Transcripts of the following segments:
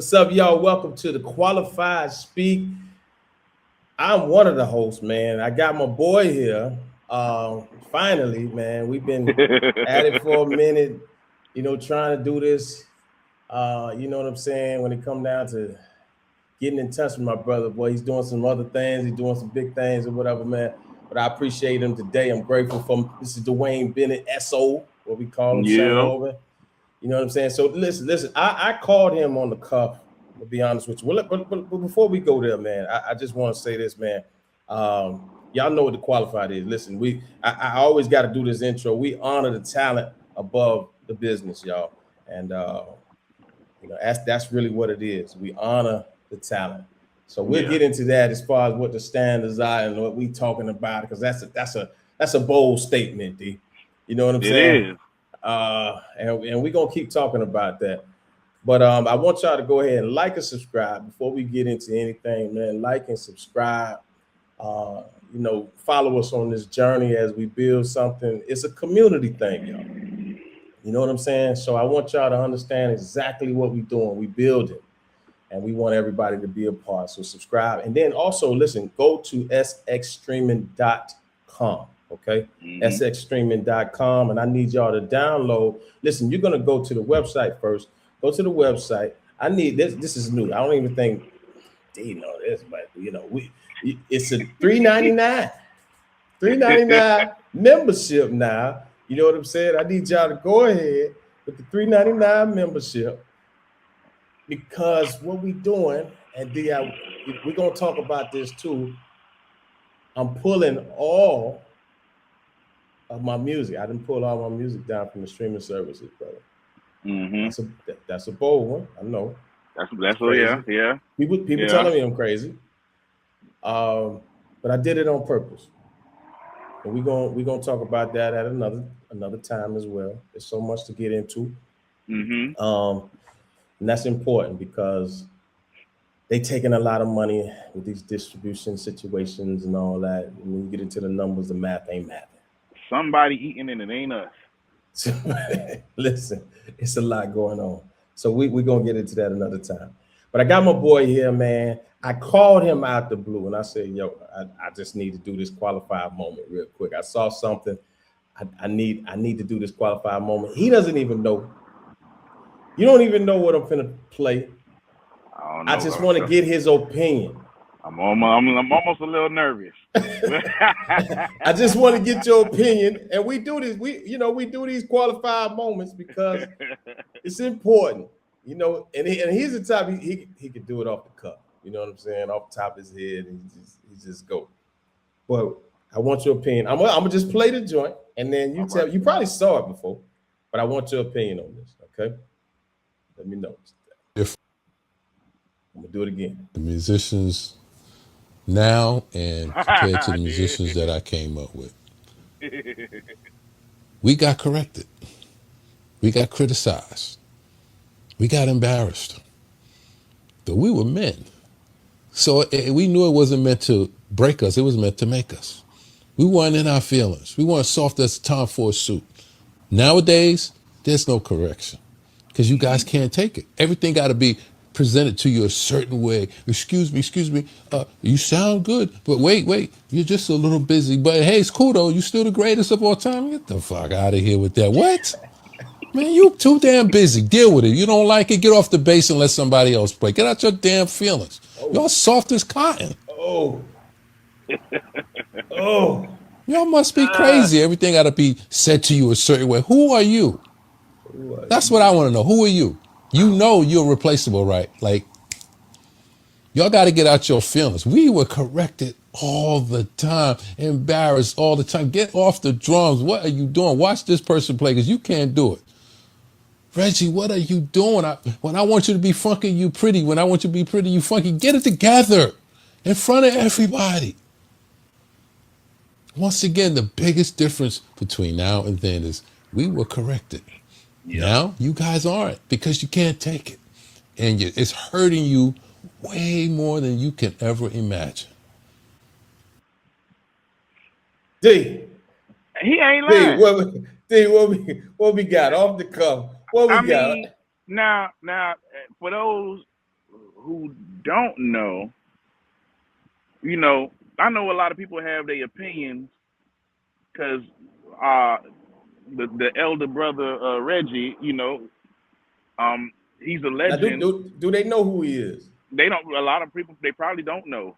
What's up, y'all? Welcome to the Qualified Speak. I'm one of the hosts, man. I got my boy here. Finally, man, we've been at it for a minute, trying to do this. You know what I'm saying? When it come down to getting in touch with my brother, boy, he's doing some other things. He's doing some big things or whatever, man. But I appreciate him today. I'm grateful for him. This is Dwayne Bennett, SO, what we call him, St. Yeah. Over. You know what I'm saying? So listen. I called him on the cuff. To be honest with you. Well, but before we go there, man, I just want to say this, man. Y'all know what the qualified is. Listen, I always got to do this intro. We honor the talent above the business, y'all, and that's really what it is. We honor the talent. So we'll get into that as far as what the standards are and what we talking about, because that's a bold statement, D. You know what I'm saying? It is. And we're gonna keep talking about that. But I want y'all to go ahead and like and subscribe before we get into anything, man. Like and subscribe. Follow us on this journey as we build something. It's a community thing, y'all. You know what I'm saying? So I want y'all to understand exactly what we're doing. We build it, and we want everybody to be a part. So subscribe. And then also, listen, go to sxstreaming.com. Okay, sxstreaming.com, and I need y'all to download. Listen, you're gonna go to the website first. Go to the website. I need this. This is new. I don't even think they know this, but it's a $3.99 membership now. You know what I'm saying? I need y'all to go ahead with the $3.99 membership, because what we doing, and we're gonna talk about this too. I'm pulling all of my music. I didn't pull all my music down from the streaming services, brother. That's a bold one. I know. That's crazy. Yeah. People telling me I'm crazy. But I did it on purpose. And we're gonna talk about that at another time as well. There's so much to get into. And that's important because they taking a lot of money with these distribution situations and all that. And when you get into the numbers, the math ain't mathing. Somebody eating and it ain't us. Listen, it's a lot going on. So we're going to get into that another time. But I got my boy here, man. I called him out the blue and I said, yo, I just need to do this qualified moment real quick. I saw something. I need to do this qualified moment. He doesn't even know. You don't even know what I'm finna play. I just want to get his opinion. I'm almost a little nervous. I just want to get your opinion, and we do this. We do these qualified moments because it's important, and he's the type he can do it off the cuff. You know what I'm saying? Off the top of his head, and he just go. But I want your opinion. I'm gonna just play the joint, and then you tell. You probably saw it before, but I want your opinion on this. Okay? Let me know. I'm gonna do it again. The musicians now and compared to the musicians that I came up with, we got corrected. We got criticized. We got embarrassed. But we were men. So we knew it wasn't meant to break us. It was meant to make us. We weren't in our feelings. We weren't soft as a Tom Ford suit. Nowadays, there's no correction because you guys can't take it. Everything got to be presented to you a certain way. Excuse me. You sound good, but wait. You're just a little busy. But hey, it's cool though. You still the greatest of all time. Get the fuck out of here with that. What? Man, you too damn busy. Deal with it. You don't like it, get off the bass and let somebody else play. Get out your damn feelings. Y'all soft as cotton. Oh. Y'all must be crazy. Everything got to be said to you a certain way. Who are you? That's what I want to know. Who are you? You know you're replaceable, right? Like, y'all got to get out your feelings. We were corrected all the time, embarrassed all the time. Get off the drums. What are you doing? Watch this person play because you can't do it. Reggie, what are you doing? When I want you to be funky, you pretty. When I want you to be pretty, you funky. Get it together in front of everybody. Once again, the biggest difference between now and then is we were corrected. Yeah. Now you guys aren't because you can't take it. And it's hurting you way more than you can ever imagine. D. He ain't lying. D, what we got off the cuff? What we got? Now, for those who don't know, you know, I know a lot of people have their opinions because uh, the elder brother Reggie, you know, he's a Now, legend. do they know who he is? They don't. A lot of people they probably don't know.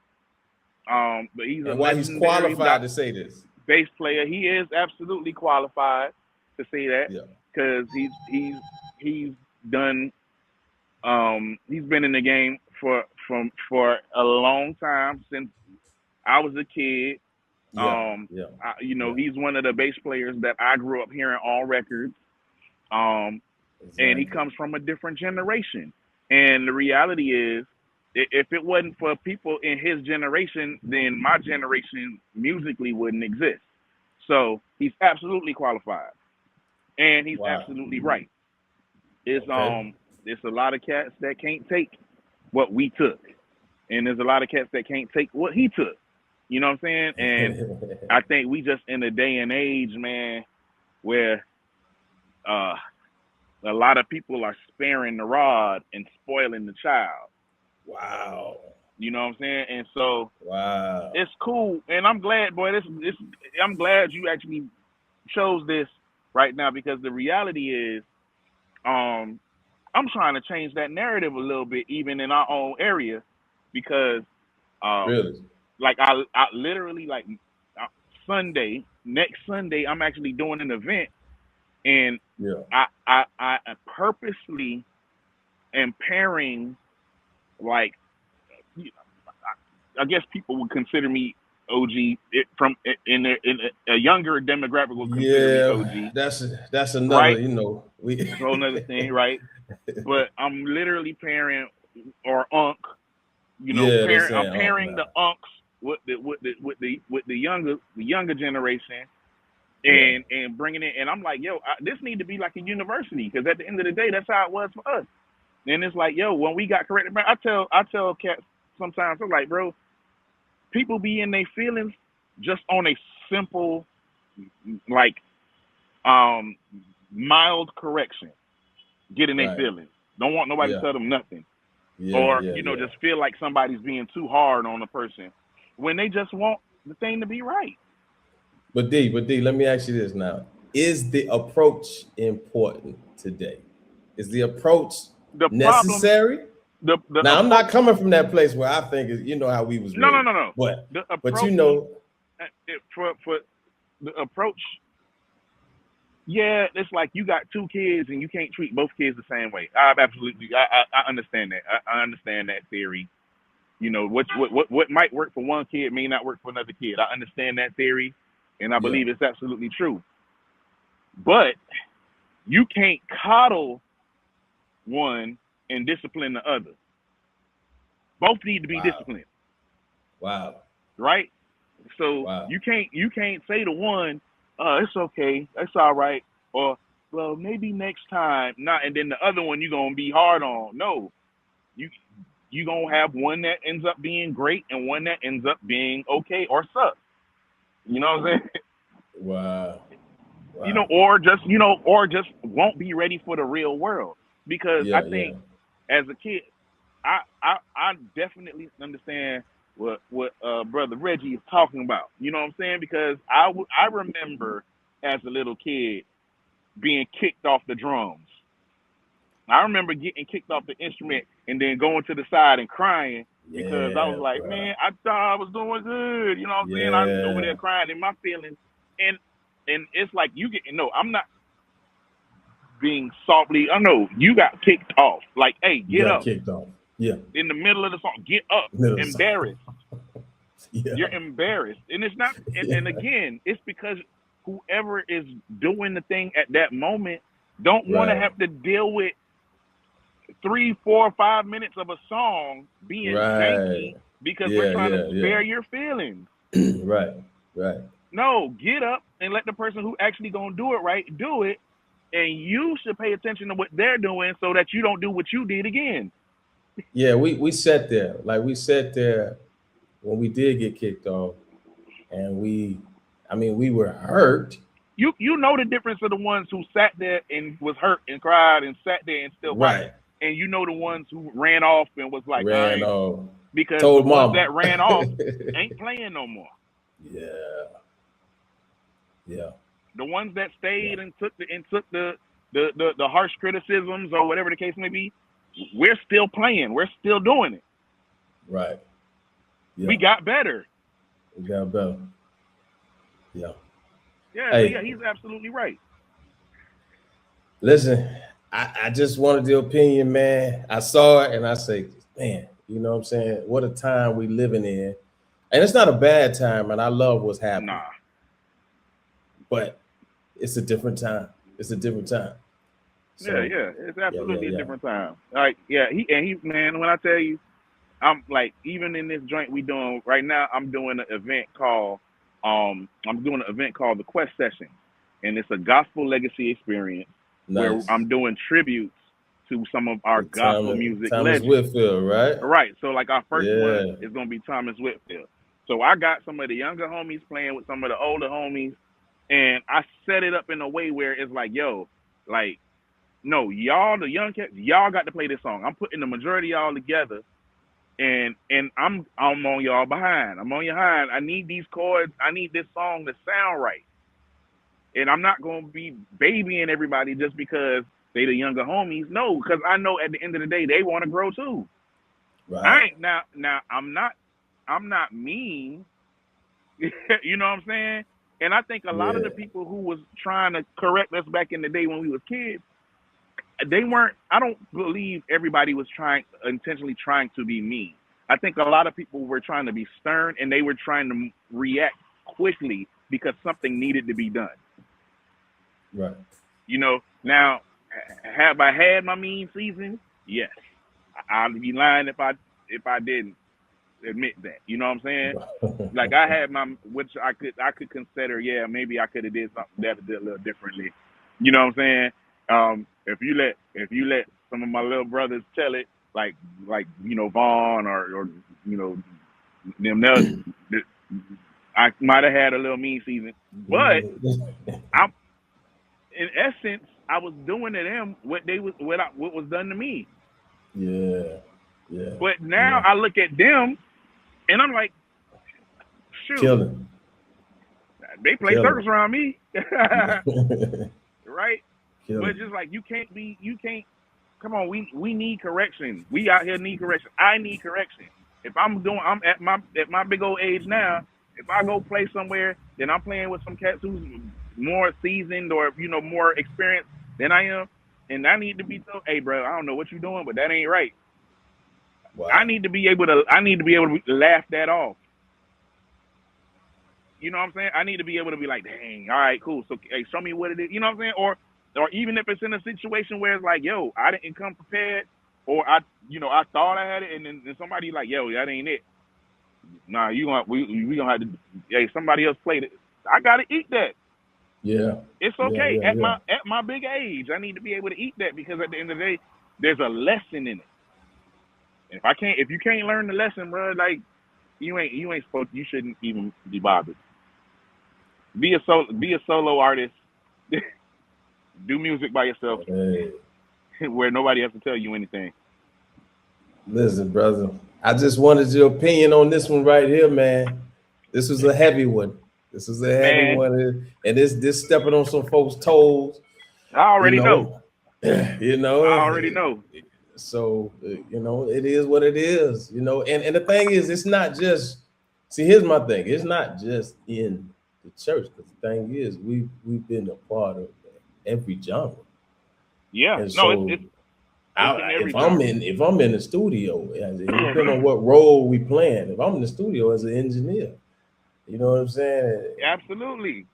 But he's a And why he's legendary qualified to say this? bass player. He is absolutely qualified to say that Yeah. because he's done. He's been in the game for a long time since I was a kid. Yeah. Yeah. You know, Yeah. he's one of the bass players that I grew up hearing on records. And he Exactly. comes from a different generation. And the reality is, if it wasn't for people in his generation, then my generation musically wouldn't exist. So he's absolutely qualified, and he's Wow. absolutely right. It's Okay. it's a lot of cats that can't take what we took, and there's a lot of cats that can't take what he took. You know what I'm saying? And I think we just in a day and age, man, where uh, a lot of people are sparing the rod and spoiling the child. Wow. You know what I'm saying? And so Wow. it's cool, and I'm glad, boy. I'm glad you actually chose this right now because the reality is, I'm trying to change that narrative a little bit, even in our own area, because, Really? like I literally like next Sunday, I'm actually doing an event, and Yeah. I purposely am pairing like I guess people would consider me OG from in a younger demographic would consider me Yeah. OG, That's another, right? you know, we That's a whole other thing, right? But I'm literally pairing or unk, you know, yeah, they I'm saying pairing the now. unks with the younger generation, Yeah. and bringing it. And I'm like, yo, this need to be like a university because at the end of the day, that's how it was for us. And it's like, yo, when we got corrected, man, I tell cats sometimes, I'm like, bro, people be in their feelings just on a simple, like, um, mild correction, getting their Right. feelings. Don't want nobody to Yeah. tell them nothing, Yeah. or Yeah. you know, Yeah. just feel like somebody's being too hard on a person when they just want the thing to be right. But D, let me ask you this now. Is the approach important today? Is the approach The problem, necessary? the Now, I'm not approach. coming from that place where I think is, you know, how we was No, no, raised. no, no. The But you approach know, for the approach. Yeah, it's like you got two kids and you can't treat both kids the same way. I understand that. I understand that theory. You know, what might work for one kid may not work for another kid. I understand that theory, and I yeah, believe it's absolutely true. But you can't coddle one and discipline the other. Both need to be wow, disciplined, wow, right? So wow. you can't say to one, it's okay, it's all right, or well maybe next time, not, and then the other one you're gonna be hard on. No, you you gonna have one that ends up being great and one that ends up being okay or suck. You know what I'm saying? Wow. You know, Wow. or just won't be ready for the real world. Because I Yeah, yeah. think as a kid, I definitely understand what brother Reggie is talking about. You know what I'm saying? Because I remember as a little kid being kicked off the drums. I remember getting kicked off the instrument and then going to the side and crying because I was Yeah, like, bro. man, I thought I was doing good. You know what I'm saying? I was over there Yeah. crying in my feelings, and it's like you get no. I'm not being softly. I know you got kicked off. Like, hey, You get got up kicked off. Yeah. in the middle of the song. Get up, Middle of summer. embarrassed. Yeah. You're embarrassed, and it's not. And Yeah. again, it's because whoever is doing the thing at that moment don't want to Right. have to deal with 3, 4, 5 minutes of a song being Right. janky because we're Yeah, trying to yeah, yeah. spare your feelings. Right. Right. No, get up and let the person who actually gonna do it right do it, and you should pay attention to what they're doing so that you don't do what you did again. Yeah, we sat there. Like we sat there when we did get kicked off, and I mean, we were hurt. You know the difference of the ones who sat there and was hurt and cried and sat there and still watched Right. and you know the ones who ran off and was like, all Ran right, off. because the Told ones mama. that ran off ain't playing no more. Yeah. Yeah. The ones that Yeah. stayed and took the harsh criticisms or whatever the case may be, we're still playing. We're still doing it. Right. Yeah. We got better. We got better. Yeah. Yeah, so Hey, yeah, he's absolutely right. listen, I just wanted the opinion, man. I saw it and I say, man, you know what I'm saying? What a time we living in. And it's not a bad time, and I love what's happening. Nah. But it's a different time. It's a different time. So, Yeah, it's absolutely a yeah. different time. Like, yeah, he man, when I tell you, I'm like, even in this joint we doing right now, I'm doing an event called the Quest Session, and it's a gospel legacy experience where Nice. I'm doing tributes to some of our gospel music Thomas legends. Whitfield, right? Right. So like our first one Yeah. is gonna be Thomas Whitfield. So I got some of the younger homies playing with some of the older homies, and I set it up in a way where it's like, yo, like, no, y'all, the young cats, y'all got to play this song. I'm putting the majority of y'all together, and I'm on y'all behind. I'm on your behind. I need these chords. I need this song to sound right. And I'm not gonna be babying everybody just because they the younger homies. No, because I know at the end of the day they want to grow too. Right. I ain't now I'm not mean. You know what I'm saying? And I think a lot of the people who was trying to correct us back in the day when we was kids, they weren't. I don't believe everybody was intentionally trying to be mean. I think a lot of people were trying to be stern, and they were trying to react quickly because something needed to be done. Right. You know, now, have I had my mean season? Yes. I'd be lying if I didn't admit that. You know what I'm saying? Like I had my, which I could consider, yeah, maybe I could have did something that a little differently. You know what I'm saying? If you let some of my little brothers tell it, like you know, Vaughn or you know them else, I might have had a little mean season, but I'm in essence I was doing to them what was done to me. Yeah. But now I look at them and I'm like, shoot, Killing. they play circles around me. Right? Killing. But just like you can't come on, we need correction. We out here need correction. I need correction. If I'm at my big old age now, if I go play somewhere, then I'm playing with some cats who's more seasoned or, you know, more experienced than I am, and I need to be told, hey bro, I don't know what you're doing, but that ain't right. Wow. I need to be able to laugh that off. You know what I'm saying? I need to be able to be like, dang, all right, cool. So, hey, show me what it is. You know what I'm saying? Or even if it's in a situation where it's like, yo, I didn't come prepared, or I thought I had it, and then somebody like, yo, that ain't it. Nah, we gonna have to. Hey, somebody else played it. I gotta eat that. Yeah. It's okay. At my big age, I need to be able to eat that, because at the end of the day, there's a lesson in it. If you can't learn the lesson, bro, like you ain't supposed. You shouldn't even be bothered. Be a solo artist. Do music by yourself, where nobody has to tell you anything. Listen, brother, I just wanted your opinion on this one right here, man. This was a heavy one. This was a heavy one, and this stepping on some folks' toes. I already know. You know. I already know. So you know, it is what it is. You know, and the thing is, it's not just. See, here's my thing. It's not just in the church. The thing is, we've been a part of every genre. Yeah. And so, it's if I'm in the studio, depending on what role we playing. If I'm in the studio as an engineer, you know what I'm saying? Absolutely.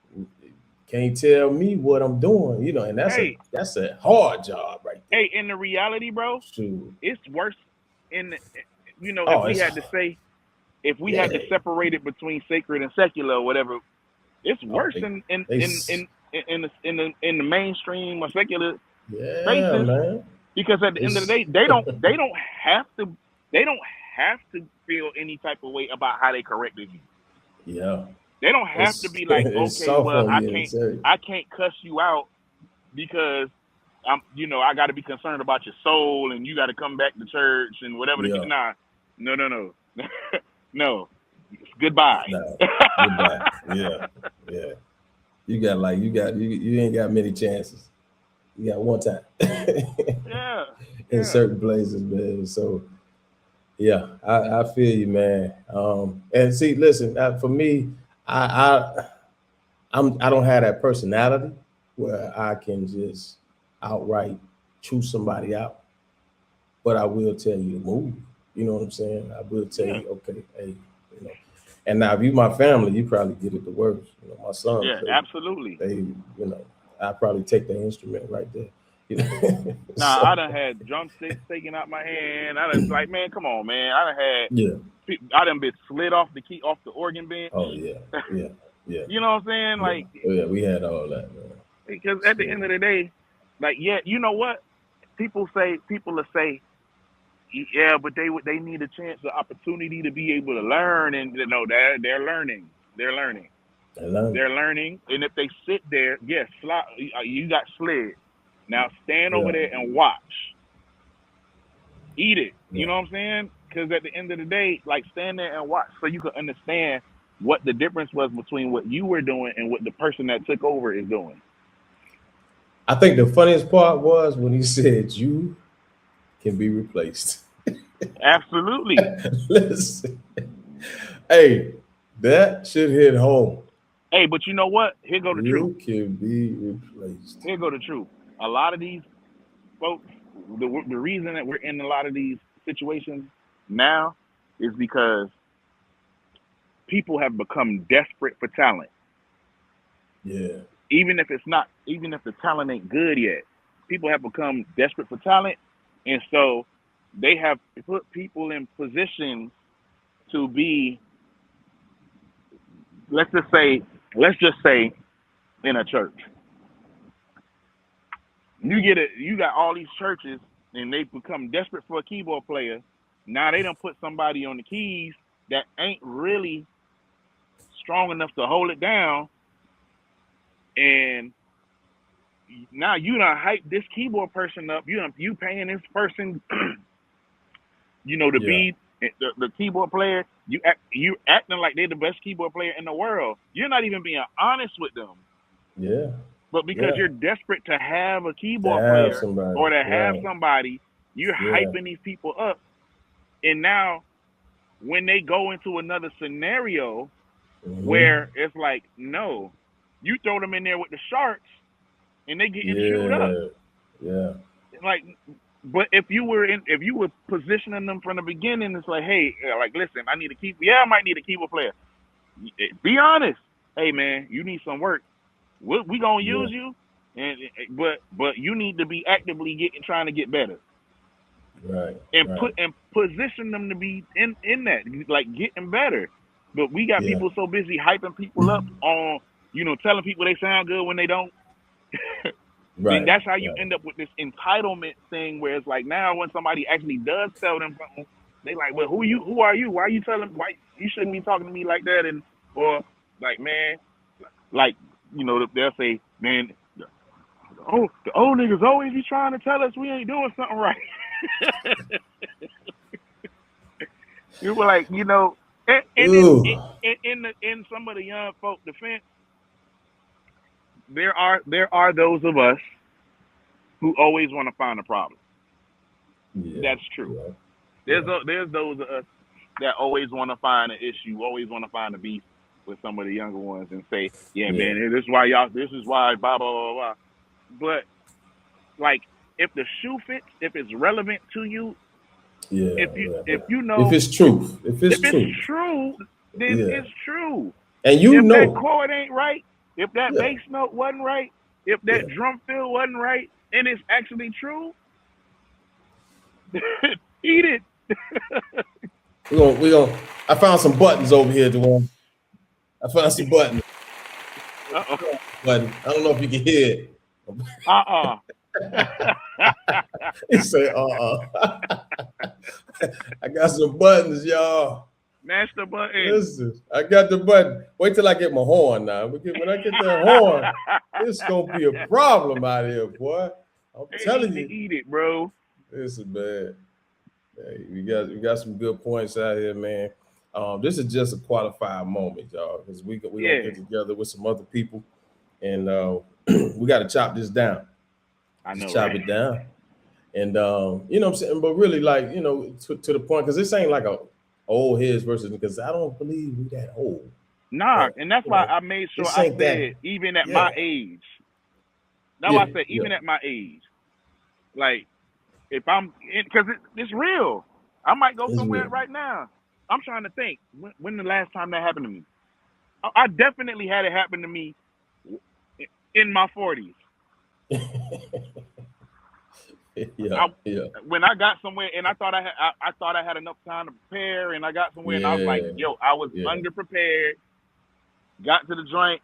Can't tell me what I'm doing, you know, and that's a hard job right there. Hey, in the reality, bro, Shoot. It's worse if we had to say, if we had to separate it between sacred and secular or whatever, it's worse in the mainstream or secular spaces, man. Because at the end of the day, they don't have to feel any type of way about how they corrected you. Yeah. They don't have to be like, okay, well, I can't cuss you out because I got to be concerned about your soul, and you got to come back to church and whatever. Yeah. Nah, no, no. Goodbye. Nah. Goodbye. Yeah. Yeah. You ain't got many chances. You got one time Yeah, in yeah. certain places, man. So yeah, I feel you, man. And see, listen, for me, I I don't have that personality where I can just outright choose somebody out, but I will tell you to move. You know what I'm saying? I will tell Yeah, you, okay, hey, you know. And now, if you my family, you probably get it the worst. You know, my sons, yeah, absolutely. I probably take the instrument right there. You know? Nah, I So done had drumsticks taken out my hand. I done like, man, come on, man. I done had, yeah, I done been slid off the organ bench. oh yeah, yeah, yeah, You know what I'm saying? yeah, Like, oh yeah. We had all that, man. because at the So end of the day, like, yeah, you know what? People will say, yeah, but they need a chance, the opportunity to be able to learn, and they're learning, they're learning, I learned. they're learning, and if they sit there, yes, you got slid. Now stand over Yeah, there and watch, eat it. You yeah. know what I'm saying? Because at the end of the day, like stand there and watch, so you can understand what the difference was between what you were doing and what the person that took over is doing. I think the funniest part was when he said you can be replaced. Absolutely. Listen, hey, that should hit home. Hey, but you know what? Here go the truth. You can be replaced. Here go the truth. A lot of these folks, the reason that we're in a lot of these situations now is because people have become desperate for talent. Yeah, Even if the talent ain't good yet, people have become desperate for talent, and so they have put people in positions to be, let's just say, in a church. You got all these churches, and they become desperate for a keyboard player. Now they don't put somebody on the keys that ain't really strong enough to hold it down, and now you done hype this keyboard person up. You paying this person, to yeah, be the keyboard player. You acting like they're the best keyboard player in the world. You're not even being honest with them. yeah, But because yeah. you're desperate to have a To keyboard have player somebody, or to have right? somebody, you're Yeah, hyping these people up. And now when they go into another scenario hmm, where it's like, no, you throw them in there with the sharks and they getting chewed up. yeah, yeah, Like, but if you were positioning them from the beginning, it's like, hey, like, listen, I might need a keyboard player. Be honest. Hey, man, you need some work. We gonna yeah. use you, and but you need to be actively trying to get better, Right, and right. position them to be in that, like getting better. But we got Yeah, people so busy hyping people up on, telling people they sound good when they don't. Then right, that's how you right. end up with this entitlement thing, where it's like, now when somebody actually does tell them something, they like, well, who are you? Why are you telling? Why you shouldn't be talking to me like that? And or like, man, like, they'll say, man, the old niggas always be trying to tell us we ain't doing something right. You were like, and Ooh, in some of the young folk defense, there are those of us who always want to find a problem. yeah, That's true. yeah, There's yeah, there's those of us that always want to find an issue, always want to find a beef with some of the younger ones and say, yeah, yeah, man, this is why, blah blah blah blah. But like, if the shoe fits, if it's relevant to you, yeah, if you yeah. if you If know it's truth, if if it's it's truth, true, then yeah. it's true. And you If that know, chord ain't right, if that yeah, bass note wasn't right, if yeah. that drum fill wasn't right, and it's actually true, eat it. We gonna. I found some buttons over here, Dwayne. I found some buttons. Uh Button. I don't know if you can hear it. uh. He say, I got some buttons, y'all. Mash the button. Listen, I got the button. Wait till I get my horn now. When I get that horn, it's gonna be a problem out here, boy. I'm They telling need you, to eat it, bro. this is bad. Hey, we got some good points out here, man. This is just a qualified moment, y'all, because we gonna Yeah, get together with some other people, and we got to chop this down. I Just know, chop right? it down, and you know what I'm saying. But really, like to the point, because this ain't like a old heads versus because I don't believe we that old, Nah, but and that's you why know, I made sure this I ain't that. said even at Yeah, my age. That's why yeah, I said yeah. even at my age, like if I'm because it's real. I might go It's somewhere real. right now. I'm trying to think when the last time that happened to me. I definitely had it happen to me in my 40s. Yeah, I yeah, when I got somewhere and I thought I had enough time to prepare and I got somewhere and I was like, yeah, yo, I was yeah. underprepared. Got to the joint,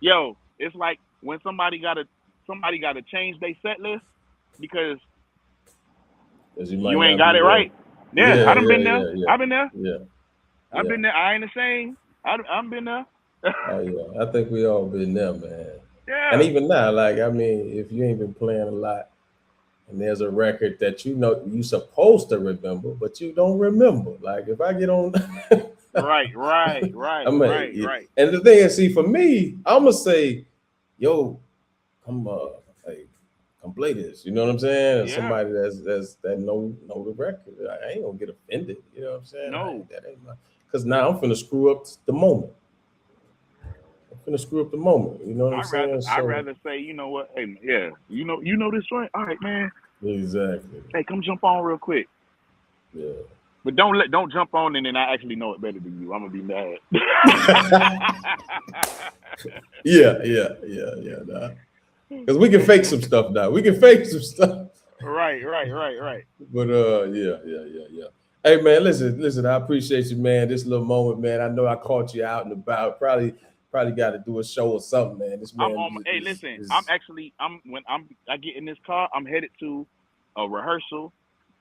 yo. It's like when somebody got to change their set list because Because you might you ain't not got be it ready. right. Yeah, Yeah, I done yeah, been there. yeah, yeah, I've been there. yeah, I've yeah. been there. I ain't ashamed. I've been there. Oh yeah, I think we all been there, man. And Yeah. even now, like I mean, if you ain't been playing a lot, and there's a record that you know you supposed to remember, but you don't remember. Like if I get on, Right. Right. I Right. mean, Right. Right. and the thing is, see, for me, I'm gonna say, yo, come hey, come play this. You know what I'm saying? Yeah. Somebody that know the record. I ain't gonna get offended. You know what I'm saying? No. That ain't my. Because now I'm finna screw up the moment. I'm finna screw up the moment. You know what I'm saying? I So rather say, you know what? Hey, yeah. You know this joint. All right, man. exactly. Hey, come jump on real quick. Yeah. But don't jump on and then I actually know it better than you. I'm gonna be mad. Yeah, yeah, yeah, yeah. Nah. Because we can fake some stuff now. We can fake some stuff. Right. Right. Right. Right. But yeah, yeah, yeah, yeah. Hey man, listen. I appreciate you, man. This little moment, man. I know I caught you out and about. Probably got to do a show or something, man. This I'm man on. Hey, listen. is I get in this car. I'm headed to a rehearsal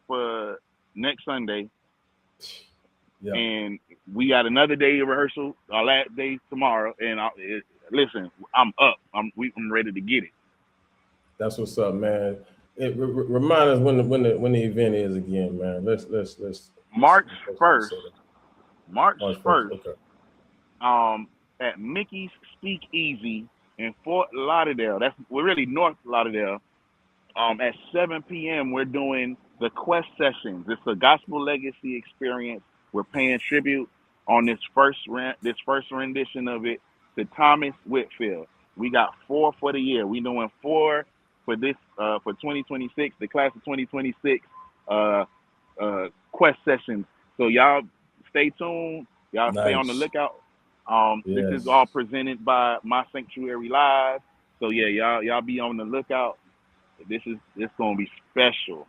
for next Sunday, yeah. and we got another day of rehearsal. Our last day tomorrow, and listen, I'm up. I'm ready to get it. That's what's up, man. Remind us when the event is again, man. Let's March first. say that. March March 1st. first. Okay. At Mickey's Speakeasy in Fort Lauderdale. We're really North Lauderdale. At 7 p.m. we're doing the Quest Sessions. It's a gospel legacy experience. We're paying tribute on this first rendition of it to Thomas Whitfield. We got 4 for the year. We doing 4 for this for 2026, the class of 2026 uh, Quest Sessions. So y'all stay tuned. Y'all stay on the Nice. lookout. This is Yes. all presented by My Sanctuary Live. So yeah, y'all be on the lookout. This gonna be special.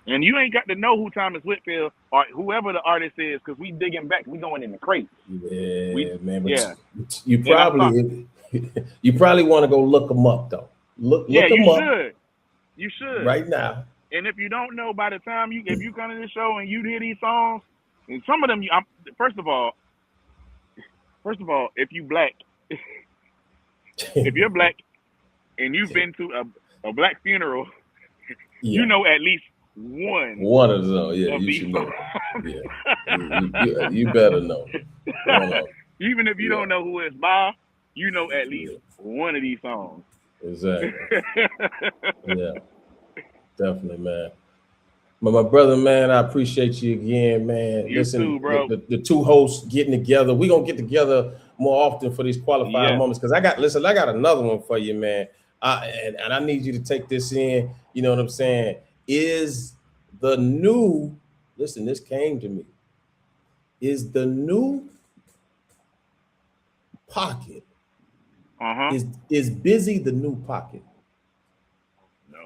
And you ain't got to know who Thomas Whitfield or whoever the artist is, because we digging back. We going in the crates. We Yeah, man. But yeah. you And I thought probably you probably want to go look them up though. yeah, Look you them up should. You should. right now. And if you don't know, by the time if you come to the show and you hear these songs, and some of them, first of all, if you black, if you're black and you've been to a black funeral, you Yeah, know at least one one of them. Yeah, of you these should know. songs. Yeah, you better know one of them. Even if you Yeah, don't know who it's by, you know at least yeah, one of these songs. exactly. Yeah, definitely, man. But my brother, man, I appreciate you again, man. You Listen, too, bro. the two hosts getting together. We're gonna get together more often for these qualifying Yes. moments. Because I got another one for you, man. And I need you to take this in. You know what I'm saying? Is the new, listen, this came to me. Is the new pocket, Uh-huh. is busy the new pocket? No.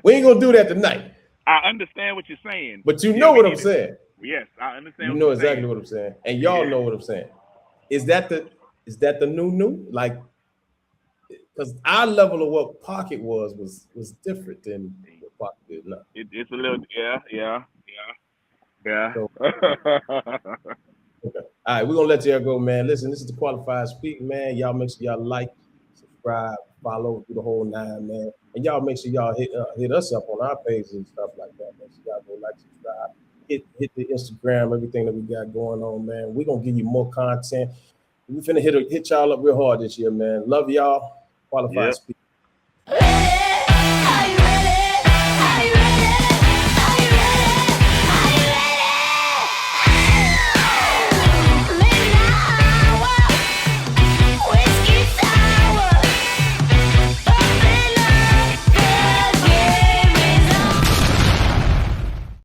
We ain't gonna do that tonight. I understand what you're saying. But you Yeah, know we what I'm need it. saying. Yes, I understand You what know you're exactly saying. what I'm saying. And y'all Yeah. know what I'm saying. Is that the new? Like, because our level of what Pocket was different than what Pocket did now. It's a little yeah. So Yeah. Okay. All right, we're gonna let you go, man. Listen, this is the Qualified Speak, man. Y'all make sure y'all like, subscribe, follow through the whole nine, man. And y'all make sure y'all hit us up on our pages and stuff like that. Make sure y'all go like, subscribe, hit the Instagram, everything that we got going on, man. We're gonna give you more content. We finna hit y'all up real hard this year, man. Love y'all. Qualified Yep. Speak.